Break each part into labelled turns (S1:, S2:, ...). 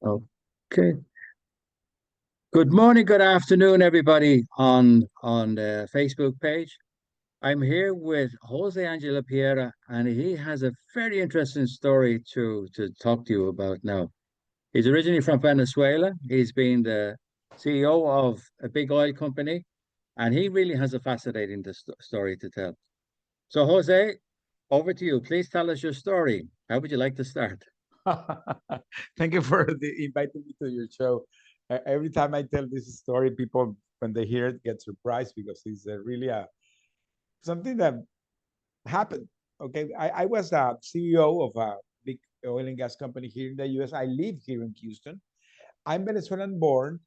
S1: Okay. Good morning, good afternoon, everybody on the Facebook page. I'm here with Jose Angela Piera, and he has a very interesting story to talk to you about now. He's originally from Venezuela. He's been the CEO of a big oil company, and he really has a fascinating story to tell. So, Jose, over to you. Please tell us your story. How would you like to start?
S2: Thank you for inviting me to your show. Every time I tell this story, people, when they hear it, get surprised because it's really something that happened. Okay, I was a CEO of a big oil and gas company here in the U.S. I live here in Houston. I'm Venezuelan born,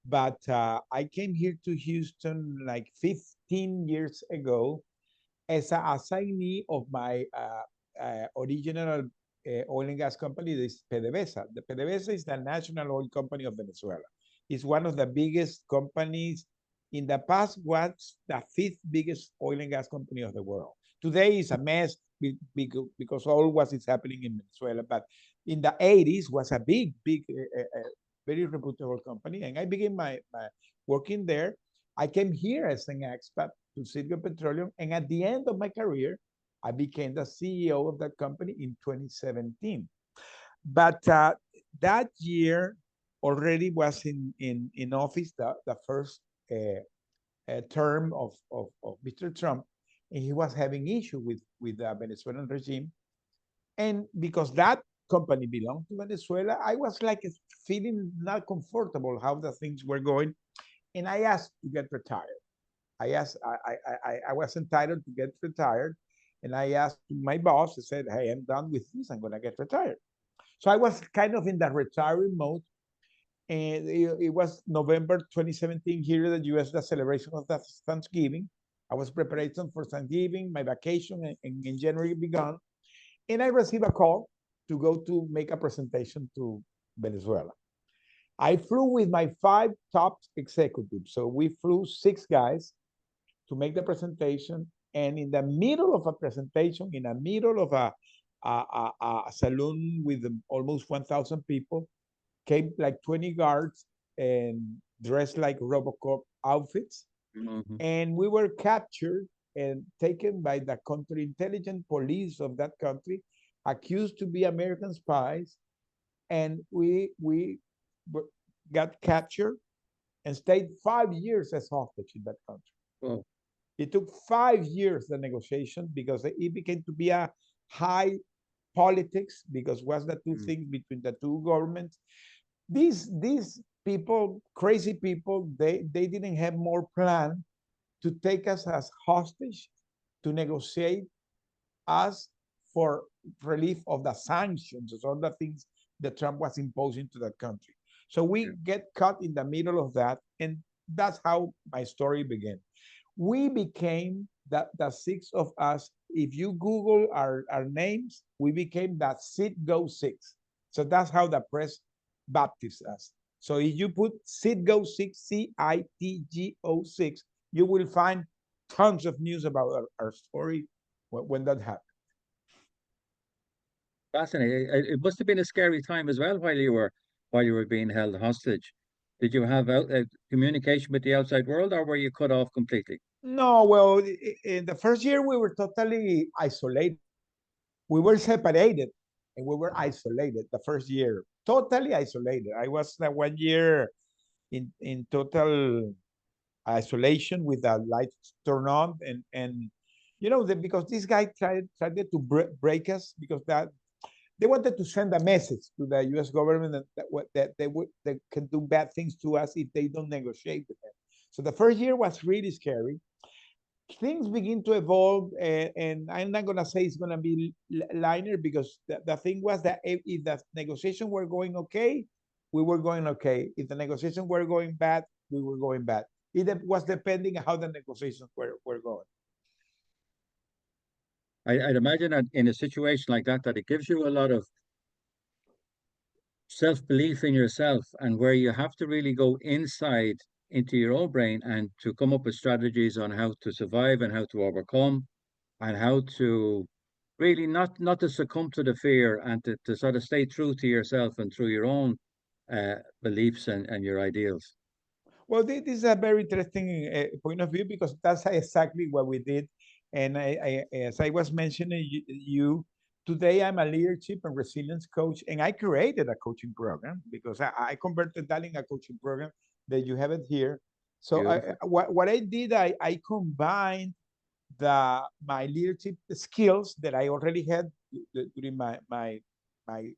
S2: but I came here to Houston like 15 years ago as an assignee of my original oil and gas company, this PDVSA. The PDVSA is the national oil company of Venezuela. It's one of the biggest companies. In the past, was the fifth biggest oil and gas company of the world. Today is a mess because all what is happening in Venezuela. But in the 80s was a very reputable company. And I began my working there. I came here as an expat to Citgo Petroleum. And at the end of my career, I became the CEO of that company in 2017. But that year already was in office the first term of Mr. Trump, and he was having issue with the Venezuelan regime. And because that company belonged to Venezuela, I was like feeling not comfortable how the things were going, and I asked to get retired. I was entitled to get retired, and I asked my boss. I said, "Hey, I'm done with this. I'm gonna get retired." So I was kind of in the retiring mode, and it was November 2017 here in the U.S. The celebration of the Thanksgiving. I was preparation for Thanksgiving, my vacation, and in January began, and I received a call to go to make a presentation to Venezuela. I flew with my five top executives. So we flew six guys to make the presentation. And in the middle of a presentation, in the middle of a saloon with almost 1,000 people, came like 20 guards and dressed like Robocop outfits.
S1: Mhm.
S2: And we were captured and taken by the counterintelligence police of that country, accused to be American spies. And we got captured and stayed 5 years as hostage in that country.
S1: Oh,
S2: It took 5 years the negotiation because it became to be a high politics because was the two
S1: mm,
S2: things between the two governments. These people, crazy people, they didn't have more plan to take us as hostage to negotiate us for relief of the sanctions, all the things that Trump was imposing to that country. So
S1: yeah.
S2: we get caught in the middle of that, and that's how my story began. We became the six of us. If you Google our names, we became the Citgo Six. So that's how the press baptized us. So if you put Citgo Six, CITGO 6, you will find tons of news about our story when that happened.
S1: Fascinating. It must have been a scary time as well while you were being held hostage. Did you have communication with the outside world, or were you cut off completely?
S2: No, well, in the first year we were totally isolated. We were separated and we were isolated the first year, totally isolated. I was the 1 year in total isolation with the lights turned on and because this guy tried to break us because that they wanted to send a message to the U.S. government that they can do bad things to us if they don't negotiate with them. So the first year was really scary. Things begin to evolve, and I'm not gonna say it's gonna be linear because the thing was that if the negotiations were going okay, we were going okay. If the negotiations were going bad, we were going bad. It was depending on how the negotiations were going.
S1: I'd imagine that in a situation like that it gives you a lot of self-belief in yourself, and where you have to really go inside into your own brain and to come up with strategies on how to survive and how to overcome and how to really not to succumb to the fear and to sort of stay true to yourself and through your own beliefs and your ideals.
S2: Well, this is a very interesting point of view because that's exactly what we did. And as I was mentioning you, today I'm a leadership and resilience coach, and I created a coaching program because I converted that in a coaching program that you have it here. So
S1: Beautiful.
S2: what I did, I combined my leadership skills that I already had during my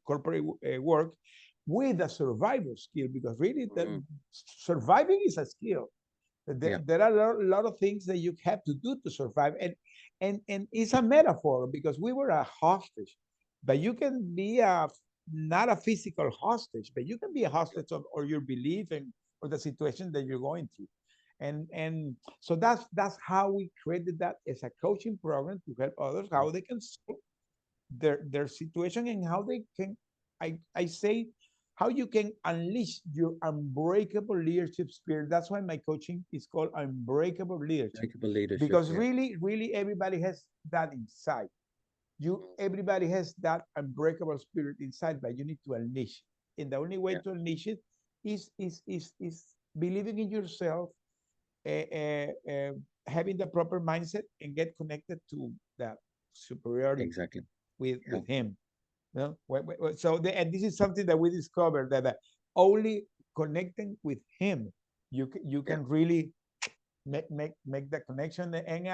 S2: corporate work with a survival skill, because really surviving is a skill.
S1: Yeah,
S2: There are a lot of things that you have to do to survive, and it's a metaphor because we were a hostage, but you can be a not a physical hostage, but you can be a hostage of or your belief and or the situation that you're going through. And so that's how we created that as a coaching program to help others how they can solve their situation, and how they can I say how you can unleash your unbreakable leadership spirit. That's why my coaching is called Unbreakable Leadership,
S1: likable leadership.
S2: because
S1: Yeah,
S2: really everybody has that inside you. Everybody has that unbreakable spirit inside, but you need to unleash it. And the only way
S1: yeah,
S2: to unleash it is believing in yourself, having the proper mindset, and get connected to that superiority
S1: exactly. Yeah,
S2: with him. No? So and this is something that we discovered, that only connecting with him you
S1: yeah.
S2: can really make the connection. And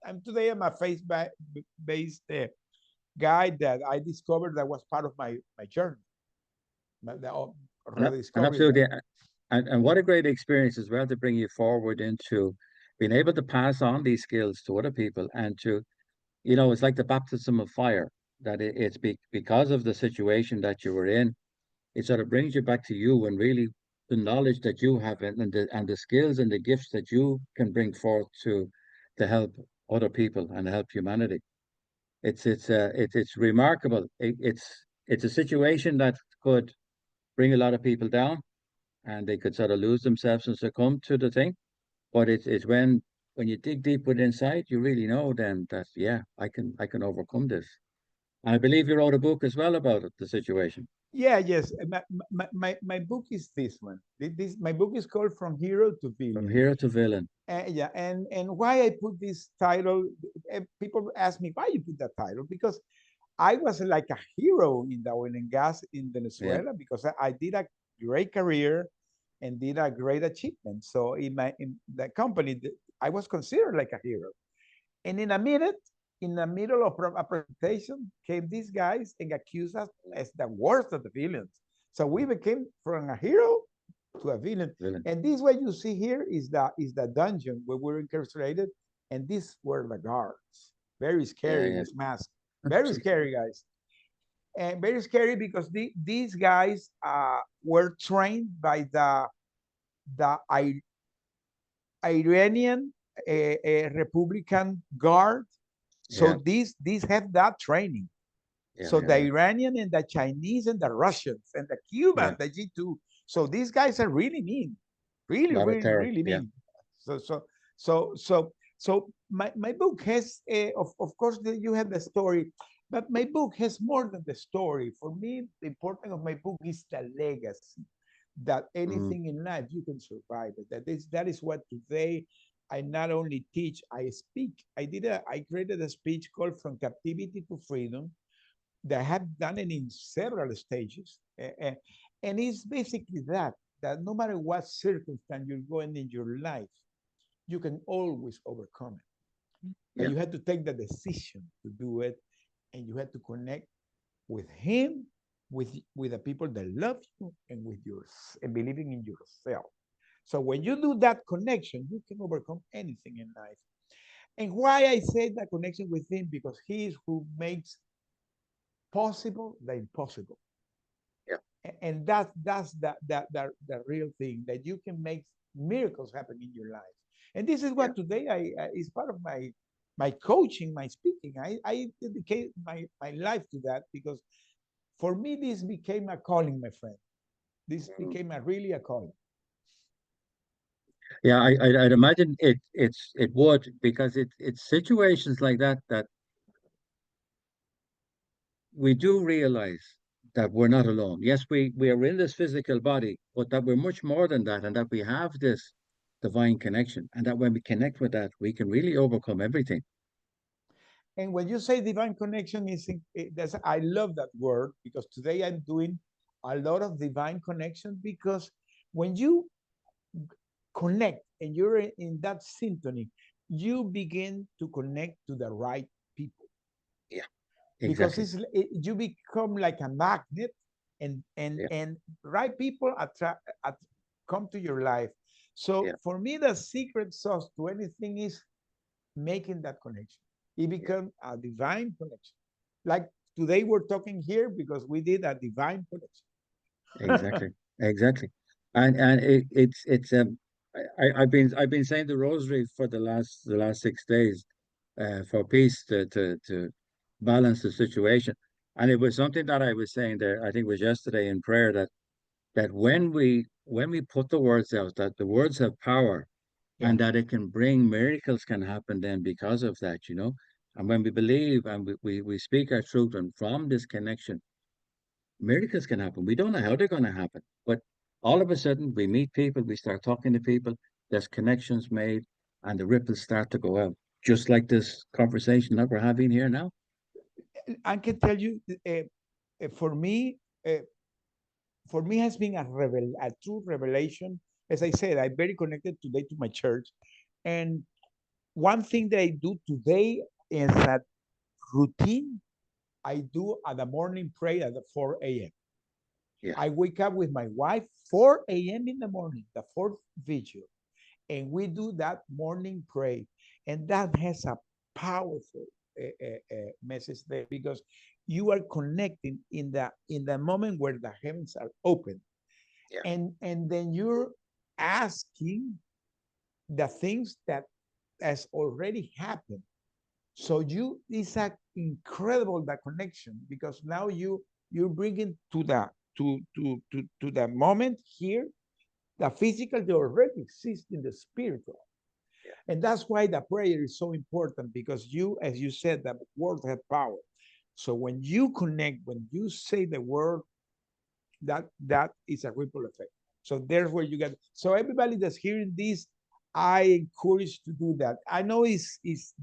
S2: I'm today I'm a based guy that I discovered that was part of my journey, the
S1: And
S2: rediscovery of that.
S1: absolutely, and what a great experience as well to bring you forward into being able to pass on these skills to other people and to, it's like the baptism of fire, that because of the situation that you were in, it sort of brings you back to you and really the knowledge that you have and the skills and the gifts that you can bring forth to help other people and help humanity. It's remarkable. It's a situation that could bring a lot of people down, and they could sort of lose themselves and succumb to the thing. But it's when you dig deep within inside, you really know then that yeah, I can overcome this. And I believe you wrote a book as well about it, the situation.
S2: Yeah, yes. My book is this one. This my book is called From Hero to
S1: From
S2: Villain.
S1: hero to villain.
S2: Yeah, and why I put this title? People ask me why you put that title, because I was like a hero in the oil and gas in
S1: Yeah,
S2: Venezuela, because I did a great career and did a great achievement. So in the company, I was considered like a hero. And in the middle of a presentation, came these guys and accused us as the worst of the villains. So we became from a hero to a villain.
S1: villain.
S2: And this what you see here is the dungeon where we're incarcerated, and these were the guards. Very
S1: Yeah,
S2: scary
S1: yeah.
S2: with masks. Very scary guys, and very scary because these guys were trained by the Iranian Republican Guard. So
S1: Yeah,
S2: these have that training.
S1: yeah,
S2: So
S1: yeah,
S2: the
S1: yeah,
S2: Iranian and the Chinese and the Russians and the
S1: yeah.
S2: Cubans, the G2. So these guys are really mean,
S1: A lot of terror.
S2: really
S1: Yeah.
S2: mean. So my book has, of course, you have the story, but my book has more than the story. For me, the importance of my book is the legacy, that
S1: Mm,
S2: anything in life you can survive it. That is what today I not only teach, I speak. I created a speech called From Captivity to Freedom, that have done it in several stages. And it's basically that no matter what circumstance you're going in your life, you can always overcome it. But
S1: yeah.
S2: you have to take the decision to do it, and you have to connect with him, with the people that love you, and with your and believing in yourself. So when you do that connection, you can overcome anything in life. And why I say that connection with him, because he is who makes possible the impossible.
S1: Yeah.
S2: And that's the real thing, that you can make miracles happen in your life. And this is
S1: Yeah.
S2: what today I is part of my coaching, my speaking. I dedicate my life to that, because for me this became a calling, my friend. This
S1: Mm.
S2: became a calling.
S1: Yeah, I'd imagine it would because it's situations like that that we do realize that we're not alone. Yes, we are in this physical body, but that we're much more than that, and that we have this divine connection, and that when we connect with that, we can really overcome everything.
S2: And when you say divine connection, I love that word, because today I'm doing a lot of divine connection, because when you connect and you're in that symphony, you begin to connect to the right people.
S1: Yeah,
S2: Because
S1: exactly.
S2: you become like a magnet,
S1: Yeah,
S2: and right people come to your life. So
S1: yeah,
S2: for me, the secret sauce to anything is making that connection. It
S1: yeah.
S2: becomes a divine connection. Like today we're talking here because we did a divine connection.
S1: Exactly, exactly. And it's I've been saying the rosary for the last 6 days, for peace to balance the situation. And it was something that I was saying there, I think it was yesterday in prayer, that when we put the words out, that the words have power,
S2: Yeah.
S1: and that it can bring miracles can happen then because of that. And when we believe and we speak our truth, and from this connection, miracles can happen. We don't know how they're going to happen, but all of a sudden we meet people, we start talking to people, there's connections made, and the ripples start to go out, just like this conversation that we're having here now.
S2: I can tell you, for me, uh, has been a true revelation. As I said, I'm very connected today to my church, and one thing that I do today is that routine I do at the morning prayer at the 4 a.m.
S1: Yeah,
S2: I wake up with my wife 4 a.m. in the morning, the fourth vigil, and we do that morning pray, and that has a powerful message there, because you are connecting in the moment where the heavens are open,
S1: yeah,
S2: and then you're asking the things that has already happened. So it's a incredible, that connection, because now you're bringing to the moment here, the physical that already exists in the spiritual.
S1: yeah,
S2: And that's why the prayer is so important, because as you said, the word has power. So when you connect, when you say the word, that is a ripple effect. So there's where you get. So everybody that's hearing this, I encourage to do that. I know it's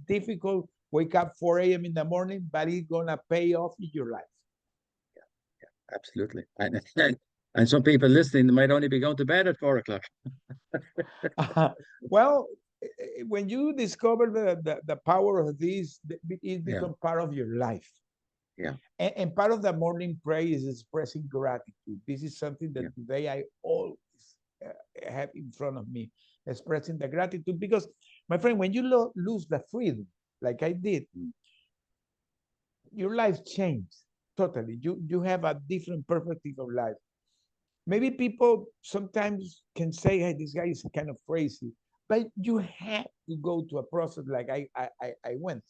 S2: difficult. Wake up 4 a.m. in the morning, but it's gonna pay off in your life.
S1: absolutely. And some people listening might only be going to bed at 4 o'clock.
S2: Well, when you discover the power of this, it
S1: Yeah,
S2: becomes part of your life.
S1: yeah,
S2: And part of the morning prayer is expressing gratitude. This is something that
S1: yeah,
S2: today I always have in front of me, expressing the gratitude. Because, my friend, when you lose the freedom, like I did,
S1: mm,
S2: your life changed totally. You have a different perspective of life. Maybe people sometimes can say, "Hey, this guy is kind of crazy," but you have to go to a process like I went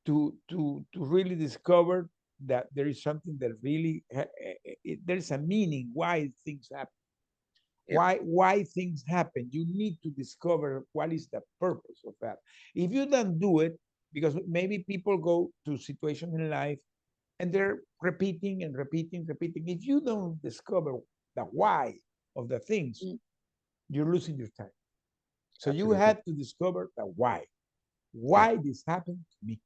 S2: through, to really discover that there is something that really there is a meaning why things happen.
S1: yeah,
S2: Why things happen? You need to discover what is the purpose of that. If you don't do it, because maybe people go to situations in life and they're repeating and repeating, repeating. If you don't discover the why of the things,
S1: mm,
S2: you're losing your time. So you
S1: absolutely.
S2: have to discover the why.
S1: Yeah,
S2: Why this happened to me?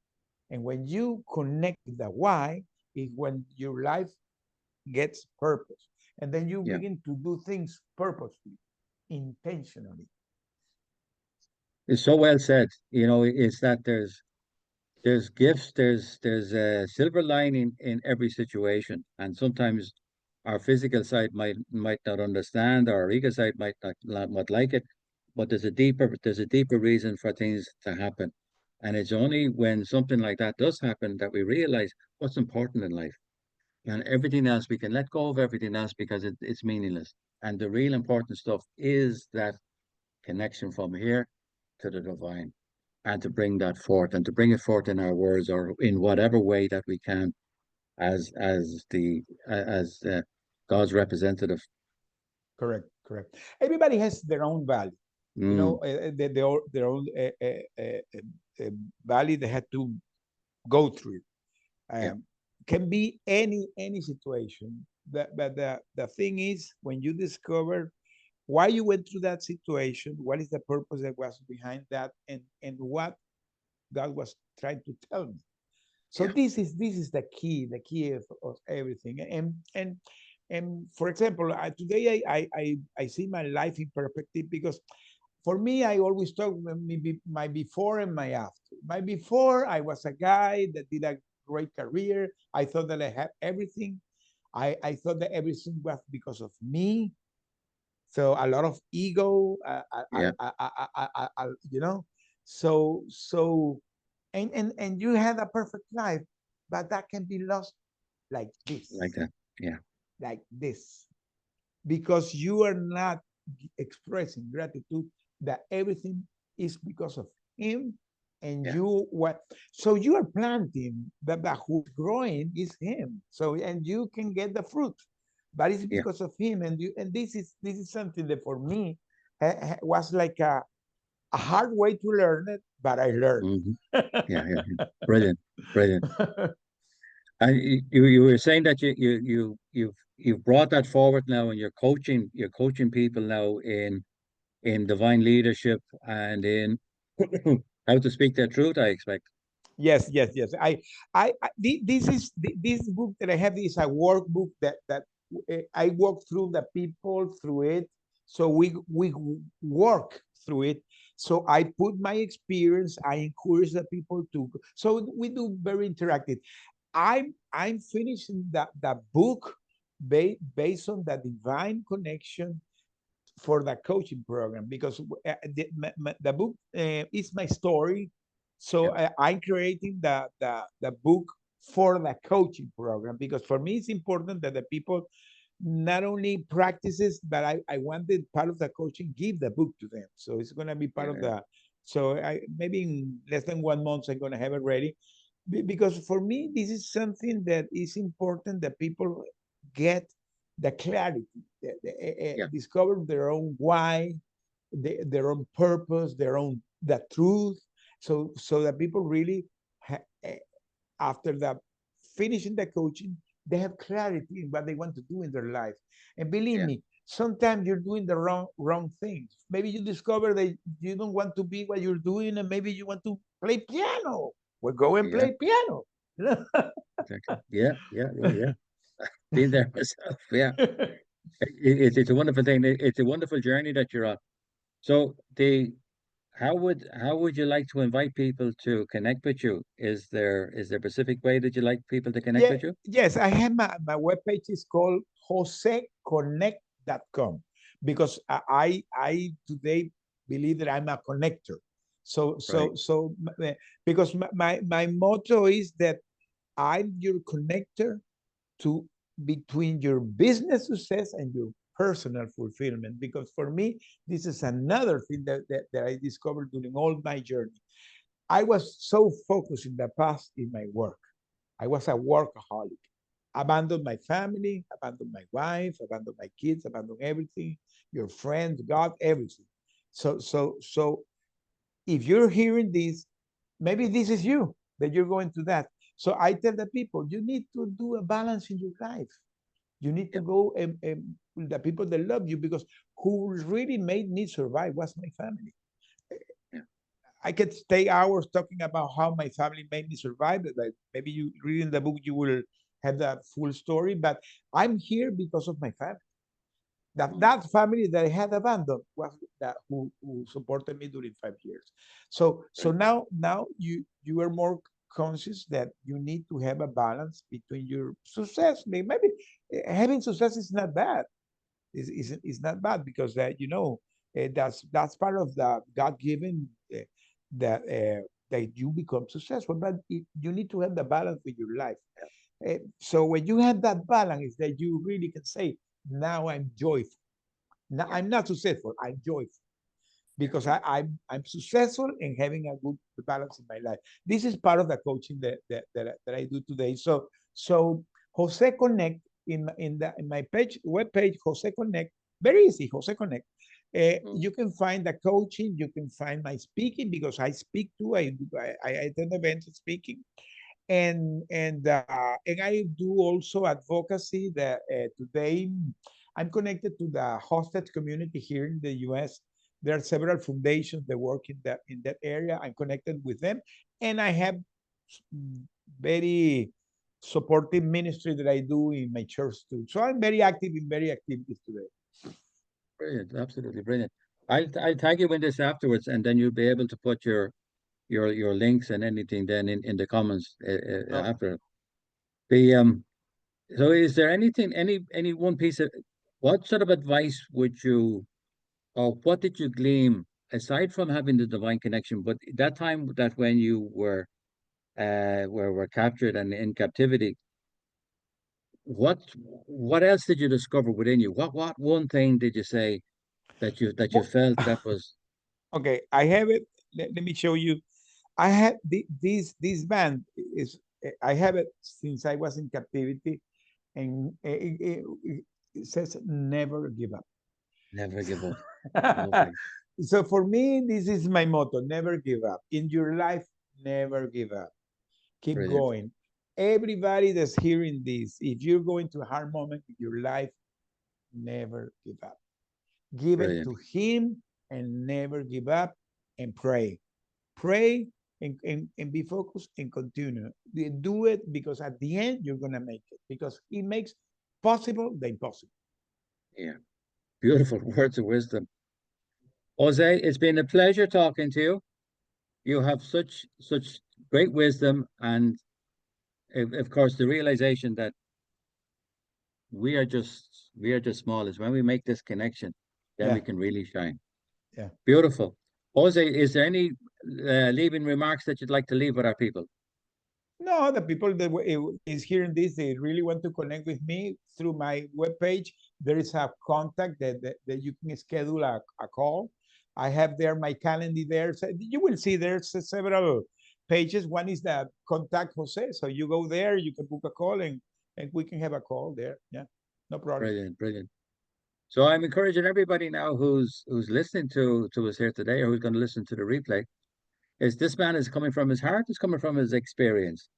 S2: And when you connect with the why, is when your life gets purpose. And then you
S1: yeah.
S2: begin to do things purposefully, intentionally.
S1: It's so well said. It's that there's gifts, there's a silver lining in every situation, and sometimes our physical side might not understand, or our ego side might not like it, but there's a deeper reason for things to happen, and it's only when something like that does happen that we realize what's important in life, and everything else we can let go of everything else because it's meaningless, and the real important stuff is that connection from here to the divine, and to bring that forth, and to bring it forth in our words, or in whatever way that we can, as God's representative.
S2: Correct, correct. Everybody has their own value.
S1: Mm,
S2: Their own value they had to go through.
S1: yeah,
S2: Um, can be any situation. But the thing is, when you discover why you went through that situation, what is the purpose that was behind that, and what God was trying to tell me. So
S1: Yeah.
S2: this is the key of everything. And for example, today I see my life in perspective, because for me, I always talk maybe my before and my after. My before, I was a guy that did a great career. I thought that I had everything. I thought that everything was because of me. So a lot of ego,
S1: Yeah.
S2: you know. So and you had a perfect life, but that can be lost like
S1: Like
S2: this,
S1: that. Yeah.
S2: like this, because you are not expressing gratitude that everything is because of him, and
S1: Yeah.
S2: you what so you are planting, but who's growing is him, so and you can get the fruit, but it's
S1: Yeah.
S2: because of him. And this is something that for me was like a hard way to learn it, but I learned.
S1: Hmm. Yeah. Yeah. Yeah. Brilliant. Brilliant. And you were saying that you've brought that forward now, and you're coaching people now in divine leadership and in how to speak their truth, I expect.
S2: Yes, yes, yes. This is this book that I have is a workbook that I walk through the people through it. So we work through it. So I put my experience. I encourage the people to. So we do very interactive. I'm finishing the book based on the divine connection for the coaching program, because the book is my story.
S1: Yeah.
S2: So I'm creating the book for the coaching program, because for me it's important that the people not only practices, but I wanted part of the coaching give the book to them. So it's going to be part of
S1: Yeah.
S2: the. So I maybe in less than 1 month I'm going to have it ready, because for me this is something that is important that people get the clarity,
S1: Yeah.
S2: discover their own why, their own purpose, their own the truth, so that people really after the finishing the coaching, they have clarity in what they want to do in their life. And believe
S1: Yeah.
S2: me, sometimes you're doing the wrong things. Maybe you discover that you don't want to be what you're doing, and maybe you want to play piano. Well, go and
S1: Yeah.
S2: play piano.
S1: Exactly. Yeah. Yeah. Yeah. Yeah. Been there myself. Yeah. It's a wonderful thing. It's a wonderful journey that you're on. So the how would you like to invite people to connect with you? Is there a specific way that you like people to connect
S2: Yeah,
S1: with you?
S2: yes, I have my webpage is called joseconnect.com, because I today believe that I'm a connector. So
S1: Right.
S2: so so because my motto is that I'm your connector to between your business success and your personal fulfillment. Because for me, this is another thing that I discovered during all my journey. I was so focused in the past in my work. I was a workaholic. Abandoned my family, abandoned my wife, abandoned my kids, abandoned everything, your friends, God, everything. So if you're hearing this, maybe this is you that you're going through that. So I tell the people, you need to do a balance in your life. You need to
S1: Yep.
S2: go and with the people that love you, because who really made me survive was my family.
S1: Yeah.
S2: I could stay hours talking about how my family made me survive. Like maybe you reading the book, you will have the full story. But I'm here because of my family.
S1: Mm.
S2: That family that I had abandoned was that who supported me during 5 years. So
S1: Right.
S2: now you are more conscious that you need to have a balance between your success. Maybe having success is not bad. Is not bad, because that's part of the God given that that you become successful. But you need to have the balance with your life. So when you have that balance, is that you really can say, now I'm joyful. Now
S1: Yeah.
S2: I'm not successful. I'm joyful,
S1: Yeah.
S2: because
S1: Yeah.
S2: I'm successful in having a good balance in my life. This is part of the coaching that I do today. So Jose Connect in my page web page, Jose Connect, very easy, Jose Connect.
S1: Mm.
S2: You can find the coaching. You can find my speaking, because I speak too. I attend events speaking, and I do also advocacy that today I'm connected to the hostage community here in the U.S. There are several foundations that work in that area. I'm connected with them, and I have very supportive ministry that I do in my church too. So I'm very active in very activities today.
S1: Brilliant, absolutely brilliant. I'll tag you in this afterwards, and then you'll be able to put your links and anything then in the comments
S2: Okay.
S1: after. The So is there anything, any one piece of what sort of advice would you, or what did you glean aside from having the divine connection, but that time that when you were captured and in captivity, what what else did you discover within you? What one thing did you say that you
S2: Well,
S1: felt that was
S2: okay, I have it. Let me show you. I have this band is I have it since I was in captivity, and it says never give up.
S1: never give up? Lovely,
S2: So for me, this is my motto: never give up in your life. Never give up. Keep
S1: brilliant,
S2: going. Everybody that's hearing this, if you're going through a hard moment in your life, never give up. Give it
S1: brilliant.
S2: to Him and never give up, and pray. Pray and be focused and continue. Do it, because at the end, you're going to make it, because He makes possible the impossible.
S1: Yeah, beautiful words of wisdom. Jose, it's been a pleasure talking to you. You have such great wisdom, and of course the realization that we are just small is when we make this connection, then
S2: Yeah,
S1: we can really shine.
S2: yeah.
S1: Beautiful. Jose, is there any leaving remarks that you'd like to leave with our people?
S2: No, the people that is hearing this, they really want to connect with me through my webpage. There is a contact that you can schedule a call. I have there my calendar there. So you will see there's several pages. One is the contact Jose. So you go there, you can book a call, and we can have a call there. Yeah, no problem.
S1: Brilliant, brilliant. So I'm encouraging everybody now who's listening to us here today, or who's going to listen to the replay, is this man is coming from his heart, is coming from his experience,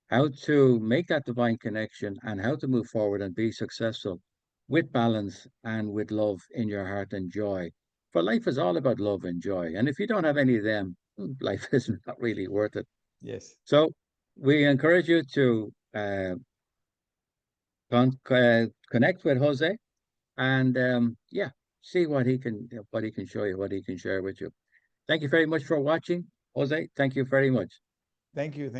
S1: how to make that divine connection and how to move forward and be successful with balance and with love in your heart and joy. For life is all about love and joy. And if you don't have any of them, life is not really worth it.
S2: Yes.
S1: So we encourage you to connect with Jose and yeah, see what he can show you, what he can share with you. Thank you very much for watching, Jose. Thank you very much.
S2: Thank you.